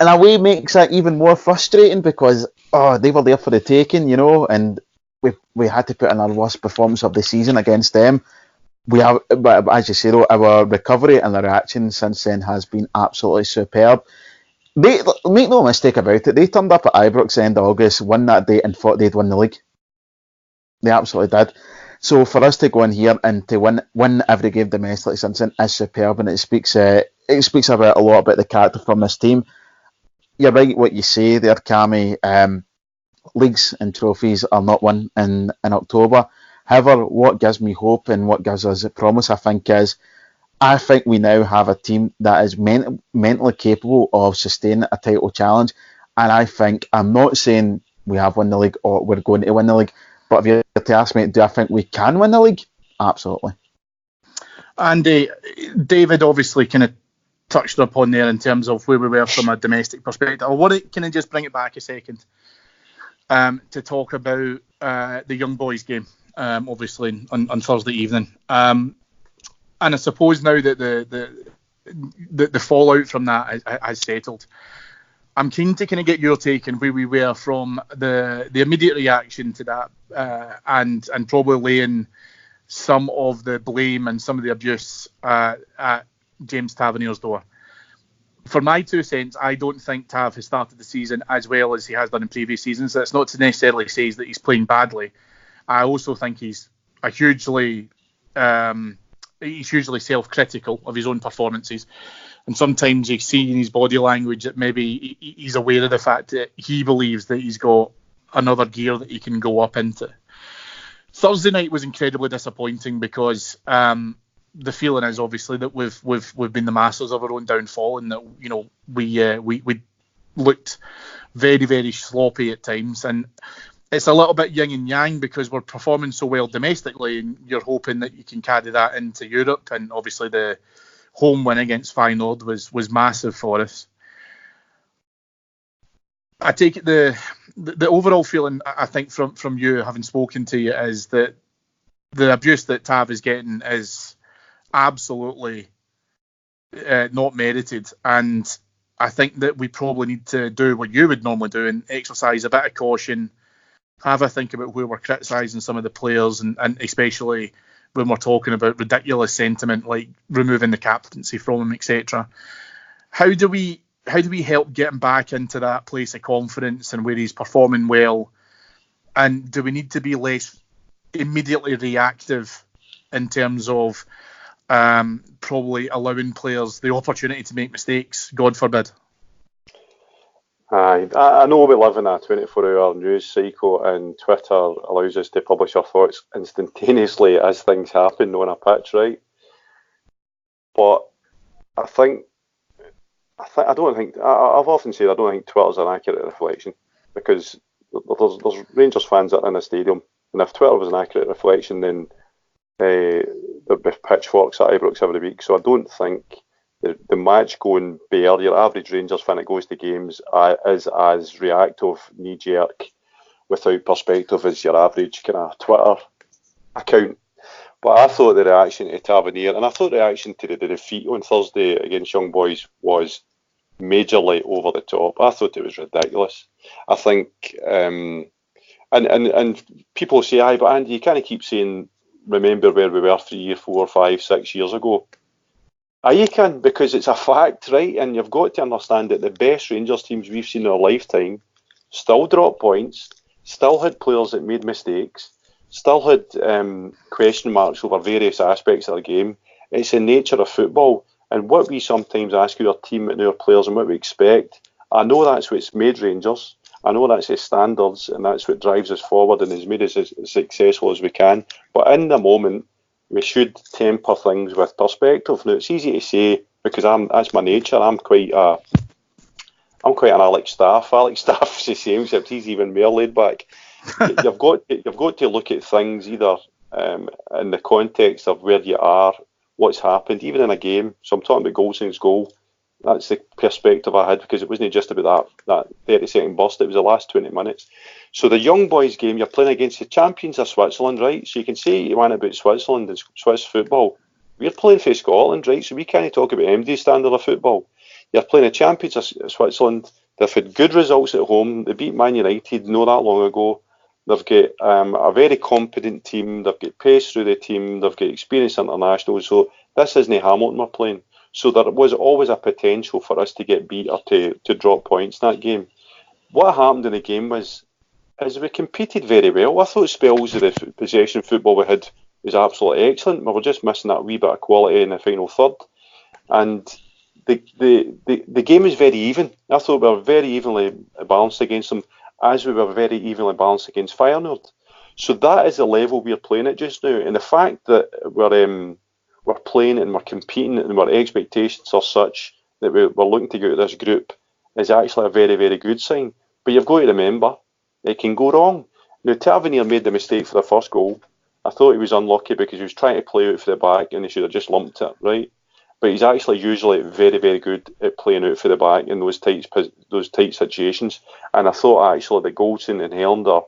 in a way makes it even more frustrating because they were there for the taking, and we had to put in our worst performance of the season against them. But as you say though, our recovery and the reaction since then has been absolutely superb. They make no mistake about it. They turned up at Ibrox end of August, won that day, and thought they'd win the league. They absolutely did. So for us to go in here and to win every game domestically since then is superb, and it speaks about a lot about the character from this team. You're right what you say there, Cammy. Leagues and trophies are not won in October. However, what gives me hope and what gives us a promise, I think we now have a team that is mentally capable of sustaining a title challenge. And I'm not saying we have won the league or we're going to win the league, but if you were to ask me, do I think we can win the league? Absolutely. And David obviously kind of touched upon there in terms of where we were from a domestic perspective. I want to kind of just bring it back a second to talk about the Young Boys game, obviously on Thursday evening. And I suppose now that the fallout from that has settled, I'm keen to kind of get your take on where we were from the immediate reaction to that, and probably laying some of the blame and some of the abuse at James Tavernier's door. For my 2 cents, I don't think Tav has started the season as well as he has done in previous seasons. That's not to necessarily say that he's playing badly. I also think he's hugely self-critical of his own performances. And sometimes you see in his body language that maybe he's aware of the fact that he believes that he's got another gear that he can go up into. Thursday night was incredibly disappointing because the feeling is obviously that we've been the masters of our own downfall, and that we looked very, very sloppy at times, and it's a little bit yin and yang because we're performing so well domestically, and you're hoping that you can carry that into Europe. And obviously the home win against Feyenoord was massive for us. I take it the overall feeling, I think, from you, having spoken to you, is that the abuse that Tav is getting is absolutely not merited, and I think that we probably need to do what you would normally do and exercise a bit of caution, have a think about where we're criticising some of the players, and especially when we're talking about ridiculous sentiment like removing the captaincy from him, etc. How do we help get him back into that place of confidence and where he's performing well? And do we need to be less immediately reactive in terms of probably allowing players the opportunity to make mistakes, God forbid? I know we live in a 24-hour news cycle, and Twitter allows us to publish our thoughts instantaneously as things happen on a pitch, right? But I've often said I don't think Twitter's an accurate reflection, because there's Rangers fans that are in the stadium, and if Twitter was an accurate reflection, then there'd be pitchforks at Ibrox every week. So I don't think the match going bare, your average Rangers fan that goes to games is as reactive, knee-jerk, without perspective as your average kind of Twitter account. But I thought the reaction to Tavernier, and I thought the reaction to the defeat on Thursday against Young Boys was majorly over the top. I thought it was ridiculous. I think, and people say, aye, but Andy, you can't keep saying, remember where we were 3, 4, 5, 6 years ago. Aye, you can, because it's a fact, right? And you've got to understand that the best Rangers teams we've seen in our lifetime still dropped points, still had players that made mistakes, still had question marks over various aspects of the game. It's the nature of football. And what we sometimes ask our team and our players and what we expect, I know that's what's made Rangers. I know that's the standards, and that's what drives us forward and has made us as successful as we can. But in the moment, we should temper things with perspective. Now, it's easy to say because that's my nature. I'm quite an Alex Staff. Alex Staff's the same, except he's even more laid back. You've got to look at things either in the context of where you are, what's happened, even in a game. So I'm talking about Goldson's goal. That's the perspective I had, because it wasn't just about that 30-second burst, it was the last 20 minutes. So the young boys game, you're playing against the champions of Switzerland, right? So you can say you want about Switzerland and Swiss football. We're playing for Scotland, right? So we can't talk about MD standard of football. You're playing the champions of Switzerland. They've had good results at home. They beat Man United not that long ago. They've got a very competent team. They've got pace through the team. They've got experienced internationals. So this isn't Hamilton we're playing. So there was always a potential for us to get beat or to drop points in that game. What happened in the game was we competed very well. I thought spells of the possession football we had was absolutely excellent. We were just missing that wee bit of quality in the final third. And the game was very even. I thought we were very evenly balanced against them, as we were very evenly balanced against Feyenoord. So that is the level we're playing at just now. And the fact that we're playing and we're competing and our expectations are such that we're looking to get out of this group is actually a very, very good sign. But you've got to remember, it can go wrong. Now, Tavernier made the mistake for the first goal. I thought he was unlucky because he was trying to play out for the back and he should have just lumped it, right? But he's actually usually very, very good at playing out for the back in those tight situations. And I thought actually the Goldson and Helander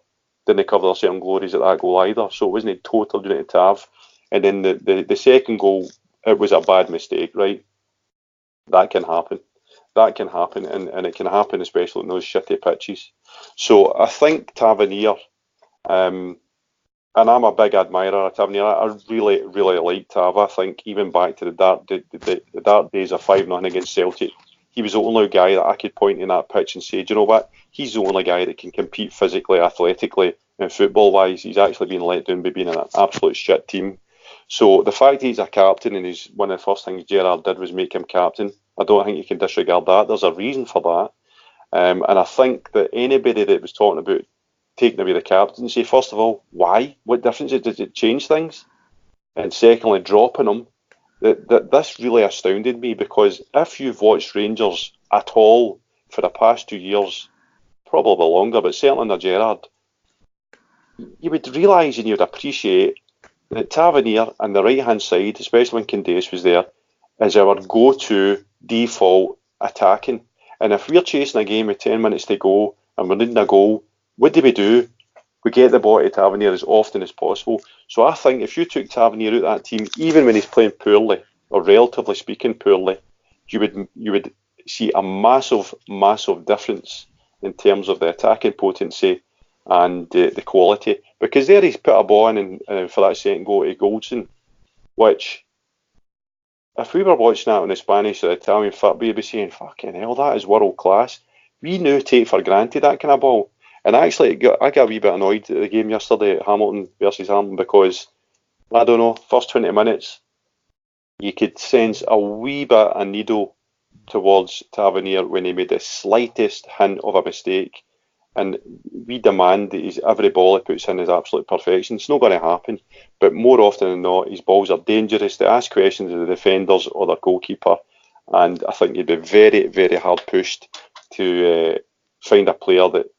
didn't cover their certain glories at that goal either. So it wasn't totally doing it to Tav. And then the second goal, it was a bad mistake, right? That can happen. That can happen, and it can happen especially in those shitty pitches. So I think Tavernier, and I'm a big admirer of Tavernier. I really, really like Tav. I think even back to the dark days of 5-0 against Celtic, he was the only guy that I could point in that pitch and say, do you know what? He's the only guy that can compete physically, athletically, and football-wise. He's actually been let down by being in an absolute shit team. So the fact he's a captain and he's one of the first things Gerrard did was make him captain, I don't think you can disregard that. There's a reason for that. And I think that anybody that was talking about taking away the captaincy, first of all, why? What difference does it change things? And secondly, dropping him. That this really astounded me, because if you've watched Rangers at all for the past 2 years, probably longer, but certainly under Gerrard, you would realise and you'd appreciate that Tavernier on the right-hand side, especially when Candace was there, is our go-to default attacking. And if we're chasing a game with 10 minutes to go and we're needing a goal, what do? We get the ball to Tavernier as often as possible. So I think if you took Tavernier out of that team, even when he's playing poorly, or relatively speaking poorly, you would see a massive, massive difference in terms of the attacking potency and the quality. Because there he's put a ball in for that second goal to Goldson, which, if we were watching that in the Spanish or Italian foot, we'd be saying, fucking hell, that is world class. We now take for granted that kind of ball. And actually, I got a wee bit annoyed at the game yesterday at Hamilton versus Hamilton, because, I don't know, first 20 minutes, you could sense a wee bit of needle towards Tavernier when he made the slightest hint of a mistake. And we demand that every ball he puts in is absolute perfection. It's not going to happen. But more often than not, his balls are dangerous. They ask questions of the defenders or their goalkeeper. And I think you'd be very, very hard pushed to find a player that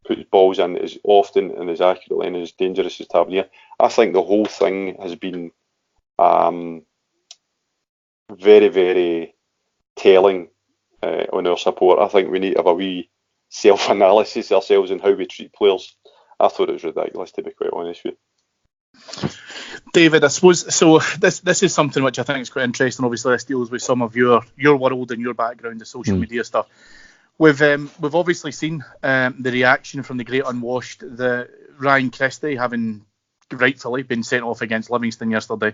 puts balls in as often and as accurately and as dangerous as Tavernier. I think the whole thing has been very, very telling on our support. I think we need to have a wee self-analysis ourselves in how we treat players. I thought it was ridiculous, to be quite honest with you. David, I suppose, so this is something which I think is quite interesting. Obviously, this deals with some of your world and your background, the social media stuff. We've obviously seen the reaction from the great unwashed, the Ryan Christie, having rightfully been sent off against Livingston yesterday,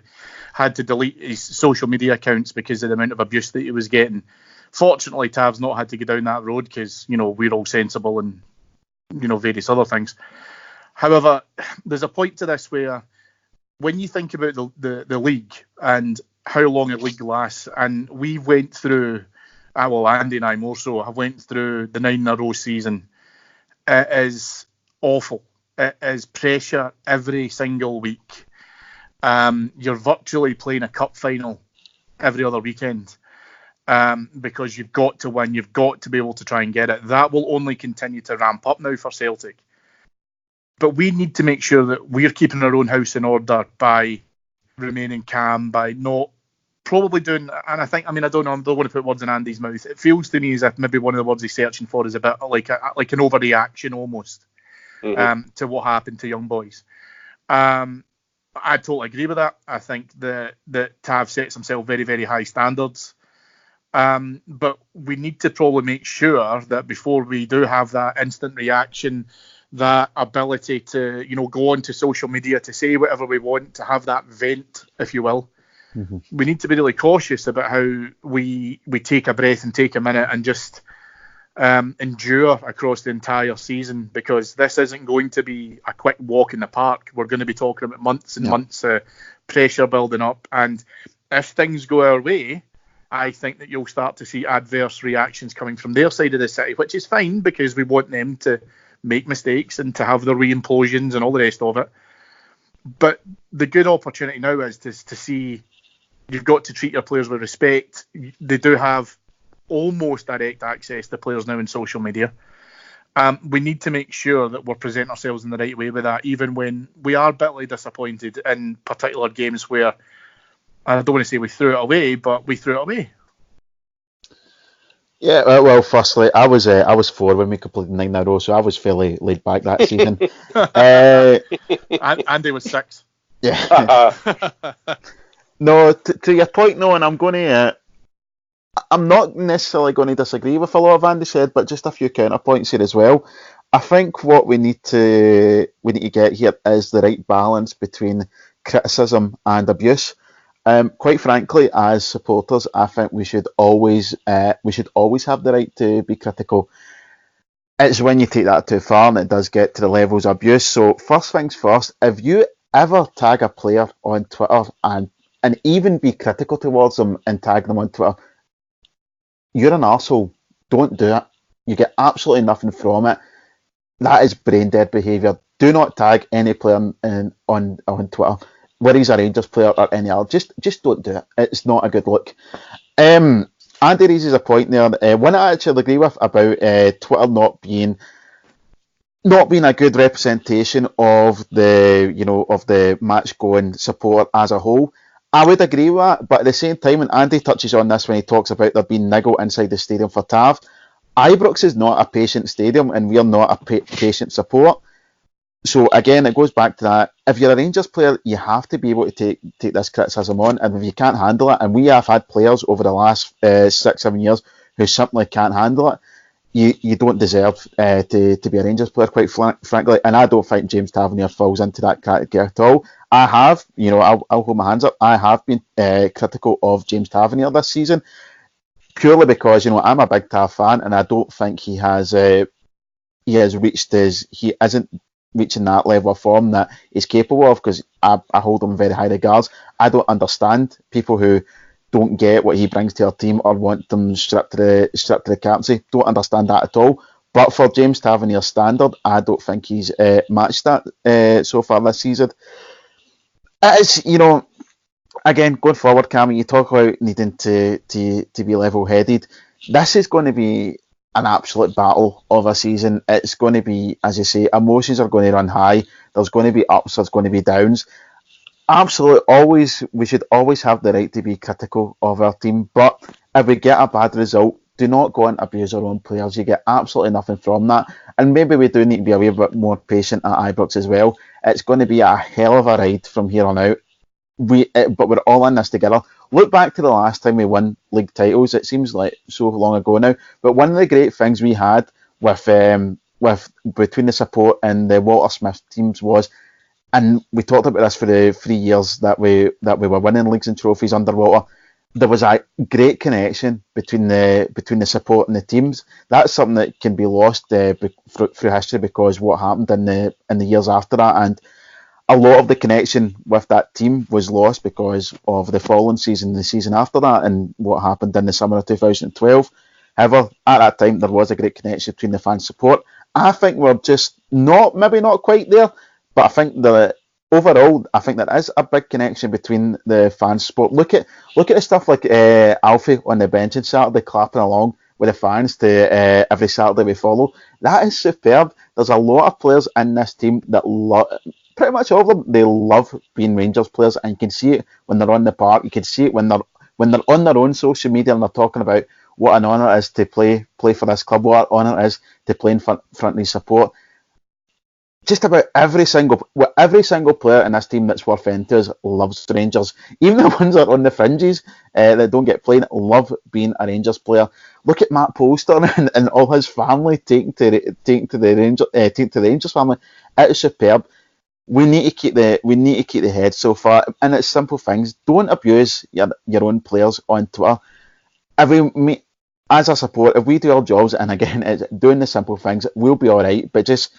had to delete his social media accounts because of the amount of abuse that he was getting. Fortunately, Tav's not had to go down that road because, we're all sensible and, various other things. However, there's a point to this where when you think about the league and how long a league lasts, and we went through, Andy and I more so, have went through the 9-in-a-row season. It is awful. It is pressure every single week. You're virtually playing a cup final every other weekend. Because you've got to win, you've got to be able to try and get it. That will only continue to ramp up now for Celtic. But we need to make sure that we're keeping our own house in order by remaining calm, by not probably doing, and I think, I don't know, I don't want to put words in Andy's mouth. It feels to me as if maybe one of the words he's searching for is a bit like an overreaction almost to what happened to young boys. I totally agree with that. I think that Tav sets himself very, very high standards. But we need to probably make sure that before we do have that instant reaction, that ability to, go onto social media to say whatever we want, to have that vent, if you will. Mm-hmm. We need to be really cautious about how we take a breath and take a minute and just endure across the entire season, because this isn't going to be a quick walk in the park. We're going to be talking about months and months of pressure building up, and if things go our way, I think that you'll start to see adverse reactions coming from their side of the city, which is fine because we want them to make mistakes and to have their re-implosions and all the rest of it. But the good opportunity now is to see you've got to treat your players with respect. They do have almost direct access to players now in social media. We need to make sure that we're presenting ourselves in the right way with that, even when we are bitterly disappointed in particular games where, I don't want to say we threw it away, but we threw it away. Yeah, well, firstly, I was 4 when we completed 9 in a row, so I was fairly laid back that season. Andy was 6. Yeah. No, to your point, no, and I'm not necessarily going to disagree with a lot of Andy said, but just a few counterpoints here as well. I think what we need to get here is the right balance between criticism and abuse. Quite frankly, as supporters, I think we should always have the right to be critical. It's when you take that too far and it does get to the levels of abuse. So first things first, if you ever tag a player on Twitter and even be critical towards them and tag them on Twitter, you're an arsehole. Don't do it. You get absolutely nothing from it. That is brain dead behaviour. Do not tag any player on Twitter, whether he's a Rangers player or any other. Just don't do it. It's not a good look. Andy raises a point there. One I actually agree with about Twitter not being a good representation of the match going support as a whole. I would agree with that, but at the same time, and Andy touches on this when he talks about there being niggle inside the stadium for Tav, Ibrox is not a patient stadium and we're not a patient support. So again, it goes back to that. If you're a Rangers player, you have to be able to take this criticism on, and if you can't handle it, and we have had players over the last 6-7 years who simply can't handle it, you don't deserve to be a Rangers player, quite frankly. And I don't think James Tavernier falls into that category at all. I have, I'll hold my hands up. I have been critical of James Tavernier this season, purely because I'm a big Tav fan, and I don't think he isn't reaching that level of form that he's capable of, because I hold him in very high regards. I don't understand people who don't get what he brings to our team or want them stripped to the captaincy. Don't understand that at all. But for James Tavernier's standard, I don't think he's matched that so far this season. It is, again, going forward, Cammy, you talk about needing to be level-headed. This is going to be an absolute battle of a season. It's going to be, as you say, emotions are going to run high. There's going to be ups, there's going to be downs. Absolutely, we should always have the right to be critical of our team. But if we get a bad result, do not go and abuse our own players. You get absolutely nothing from that. And maybe we do need to be a wee bit more patient at Ibrox as well. It's going to be a hell of a ride from here on out. But we're all in this together. Look back to the last time we won league titles. It seems like so long ago now. But one of the great things we had with between the support and the Walter Smith teams was, and we talked about this for the 3 years that we were winning leagues and trophies under Walter, there was a great connection between the support and the teams. That's something that can be lost through history because what happened in the years after that, and a lot of the connection with that team was lost because of the following season, the season after that, and what happened in the summer of 2012. However, at that time, there was a great connection between the fan support. I think we're just maybe not quite there, but I think overall, I think there is a big connection between the fan support. Look at the stuff like Alfie on the bench on Saturday, clapping along with the fans to every Saturday we follow. That is superb. There's a lot of players in this team that pretty much all of them, they love being Rangers players, and you can see it when they're on the park. You can see it when they're when they're on their own social media and they're talking about what an honour it is to play for this club, what an honour it is to play in front of the support. Just about every single player in this team that's worth enters loves Rangers. Even the ones that are on the fringes that don't get playing love being a Rangers player. Look at Matt Polster and all his family taking to the Rangers family. It is superb. We need to keep the head so far, and it's simple things. Don't abuse your own players on Twitter. As a support, if we do our jobs, and again, it's doing the simple things, we'll be all right. But just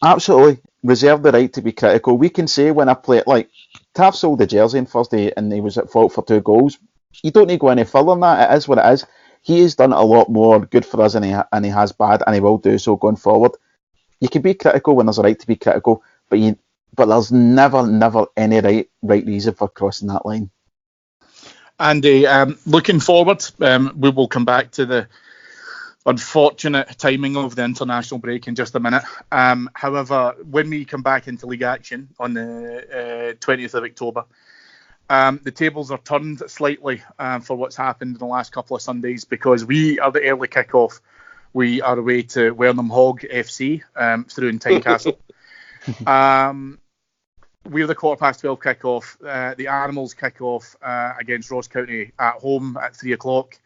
absolutely reserve the right to be critical. We can say when a player like Taff sold the jersey on Thursday and he was at fault for 2 goals. You don't need to go any further than that. It is what it is. He has done a lot more good for us than he has bad, and he will do so going forward. You can be critical when there's a right to be critical, but there's never any right reason for crossing that line. Andy, looking forward, we will come back to the unfortunate timing of the international break in just a minute. However, when we come back into league action on the 20th of October, the tables are turned slightly for what's happened in the last couple of Sundays, because we are the early kick-off. We are away to Wernham Hog FC through in Tynecastle. We're the 12:15 kick-off. The Animals kick-off against Ross County at home at 3 o'clock.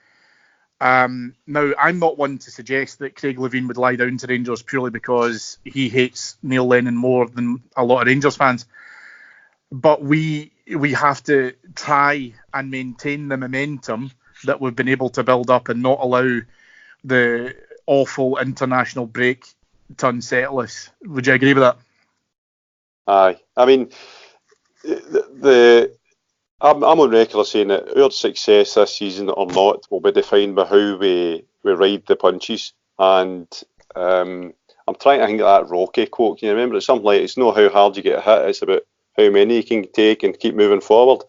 Now, I'm not one to suggest that Craig Levein would lie down to Rangers purely because he hates Neil Lennon more than a lot of Rangers fans. But we have to try and maintain the momentum that we've been able to build up and not allow the awful international break to unsettle us. Would you agree with that? Aye. I mean, I'm on record saying that our success this season or not will be defined by how we ride the punches. And I'm trying to think of that Rocky quote. Can you remember? It's something like, it's not how hard you get hit, it's about how many you can take and keep moving forward.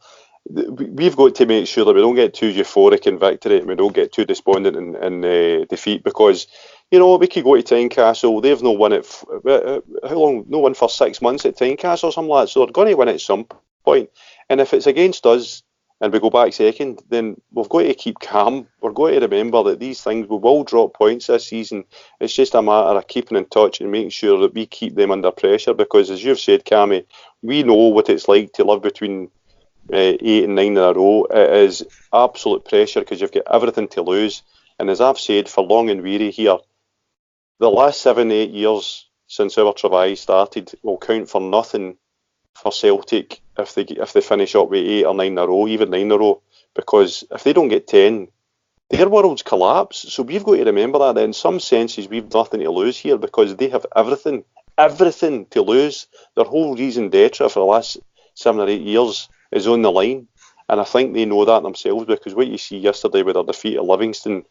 We've got to make sure that we don't get too euphoric in victory and we don't get too despondent in defeat, because, you know, we could go to Tynecastle. They've not won it. How long? No one for 6 months at Tynecastle or something like that. So they're going to win at some point. And if it's against us and we go back second, then we've got to keep calm. We're going to remember that these things, we will drop points this season. It's just a matter of keeping in touch and making sure that we keep them under pressure, because, as you've said, Cammy, we know what it's like to live between 8 and 9 in a row. It is absolute pressure because you've got everything to lose. And as I've said for long and weary here, the last 7-8 years since our travail started will count for nothing for Celtic if they finish up with 8 or 9 in a row, even 9 in a row, because if they don't get 10, their worlds collapse. So we've got to remember that in some senses we've nothing to lose here, because they have everything to lose. Their whole reason d'etre for the last 7 or 8 years is on the line, and I think they know that themselves, because what you see yesterday with their defeat at Livingston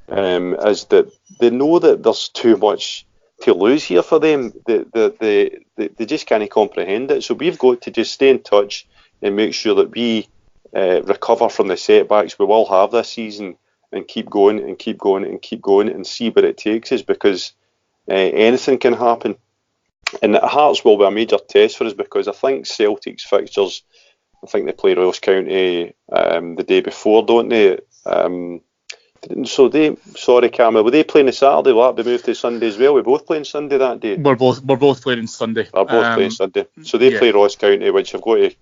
is that they know that there's too much to lose here for them. They just can't comprehend it. So we've got to just stay in touch and make sure that we recover from the setbacks we will have this season, and keep going and keep going and keep going and see where it takes us, because anything can happen. And Hearts will be a major test for us, because I think Celtic's fixtures, I think they play Ross County the day before, don't they? Sorry, Cammy, were they playing the Saturday? Will that be moved to Sunday as well? We're both playing Sunday that day. We're both playing Sunday. We're both playing Sunday. So they play Ross County, which I've got to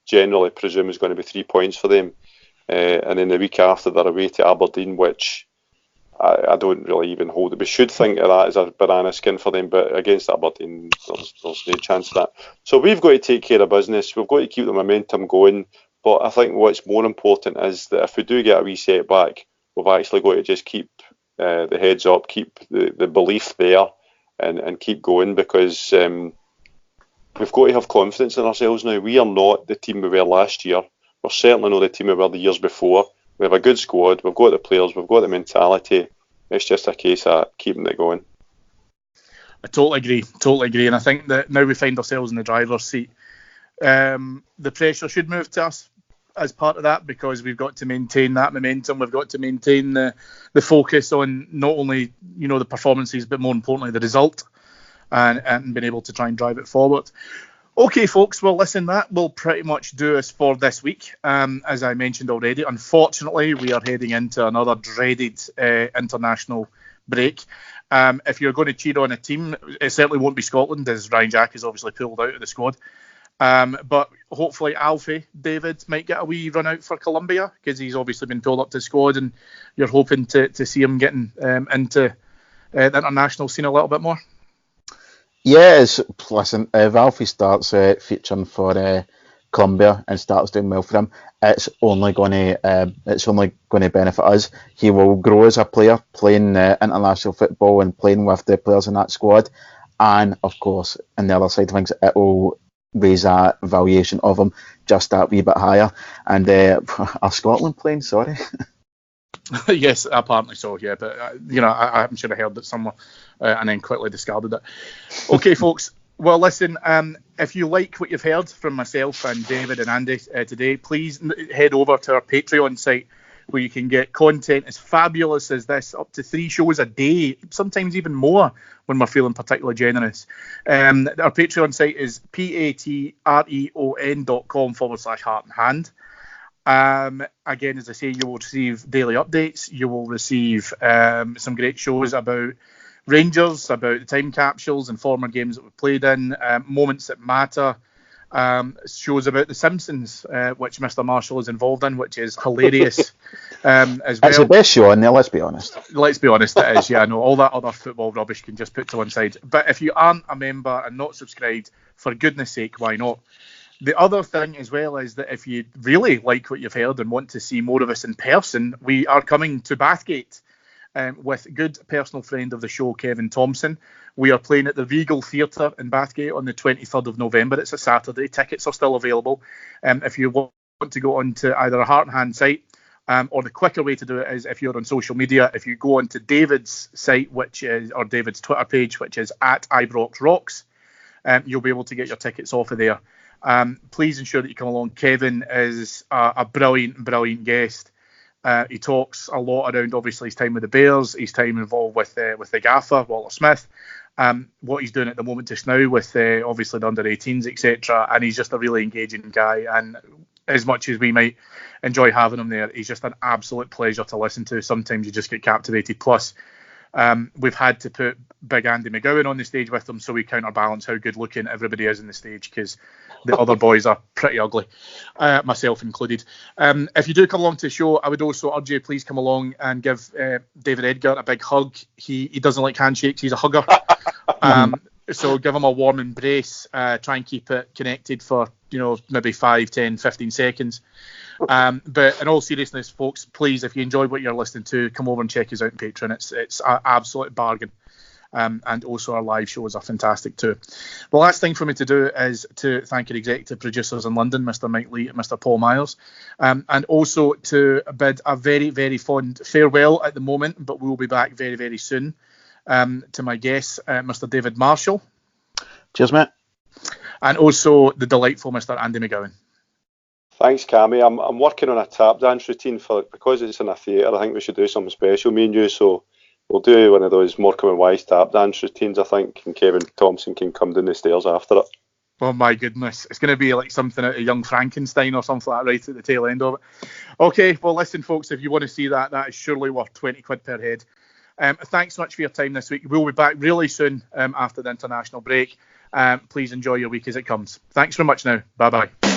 generally presume is going to be 3 points for them. And then the week after they're away to Aberdeen, which I don't really even hold it. We should think of that as a banana skin for them, but against Aberdeen, there's no chance of that. So we've got to take care of business. We've got to keep the momentum going. But I think what's more important is that if we do get a wee setback, we've actually got to just keep the heads up, keep the belief there, and keep going, because we've got to have confidence in ourselves now. We are not the team we were last year. We're certainly not the team we were the years before. We have a good squad, we've got the players, we've got the mentality. It's just a case of keeping it going. I totally agree. And I think that now we find ourselves in the driver's seat. The pressure should move to us as part of that, because we've got to maintain that momentum. We've got to maintain the focus on not only, you know, the performances, but more importantly the result, and being able to try and drive it forward. Okay, folks, well, listen, that will pretty much do us for this week. As I mentioned already, unfortunately, we are heading into another dreaded international break. If you're going to cheer on a team, it certainly won't be Scotland, as Ryan Jack has obviously pulled out of the squad. But hopefully Alfie, David, might get a wee run out for Colombia, because he's obviously been pulled up to the squad, and you're hoping to see him getting into the international scene a little bit more. Yeah, listen, if Alfie starts featuring for Colombia and starts doing well for him, it's only going to benefit us. He will grow as a player, playing international football and playing with the players in that squad, and of course, on the other side of things, it will raise a valuation of him just that wee bit higher. And are Scotland playing? Sorry. Yes, apparently so, yeah. But, I'm sure I heard that somewhere and then quickly discarded it. Okay, folks. Well, listen, if you like what you've heard from myself and David and Andy today, please head over to our Patreon site, where you can get content as fabulous as this, up to 3 shows a day, sometimes even more when we're feeling particularly generous. Our Patreon site is patreon.com/heart and hand. Again, as I say, you will receive daily updates. You will receive some great shows about Rangers, about the time capsules and former games that we've played in, moments that matter, shows about The Simpsons, which Mr. Marshall is involved in, which is hilarious as well. It's the best show on there, let's be honest. Let's be honest, it is, yeah. I know all that other football rubbish can just put to one side. But if you aren't a member and not subscribed, for goodness sake, why not? The other thing as well is that if you really like what you've heard and want to see more of us in person, we are coming to Bathgate with good personal friend of the show, Kevin Thompson. We are playing at the Regal Theatre in Bathgate on the 23rd of November. It's a Saturday. Tickets are still available. If you want to go onto either a Heart and Hand site, or the quicker way to do it is if you're on social media, if you go onto David's site, or David's Twitter page, which is at IbroxRocks, you'll be able to get your tickets off of there. Please ensure that you come along. Kevin is a brilliant guest. He talks a lot around, obviously, his time with the Bears, his time involved with the gaffer, Walter Smith, what he's doing at the moment just now with obviously the under-18s, etc. And he's just a really engaging guy. And as much as we might enjoy having him there, he's just an absolute pleasure to listen to. Sometimes you just get captivated. Plus, we've had to put big Andy McGowan on the stage with him, so we counterbalance how good looking everybody is in the stage, because the other boys are pretty ugly, myself included. If you do come along to the show, I would also urge you, please come along and give David Edgar a big hug. He doesn't like handshakes, he's a hugger. So give him a warm embrace, try and keep it connected for maybe 5, 10, 15 seconds. But in all seriousness, folks, please, if you enjoyed what you're listening to, come over and check us out on Patreon. It's an absolute bargain. And also our live shows are fantastic too. The last thing for me to do is to thank our executive producers in London, Mr. Mike Lee and Mr. Paul Myers, and also to bid a very, very fond farewell at the moment, but we will be back very, very soon, to my guest, Mr. David Marshall. Cheers, mate. And also the delightful Mr. Andy McGowan. Thanks, Cammy. I'm working on a tap dance routine because it's in a theatre. I think we should do something special, me and you, so we'll do one of those Morecambe and Wise tap dance routines, I think, and Kevin Thompson can come down the stairs after it. Oh my goodness, it's going to be like something out of Young Frankenstein or something like that right at the tail end of it. Okay, well listen folks, if you want to see that is surely worth 20 quid per head. Thanks so much for your time this week. We'll be back really soon after the international break. Please enjoy your week as it comes. Thanks very much now. Bye bye.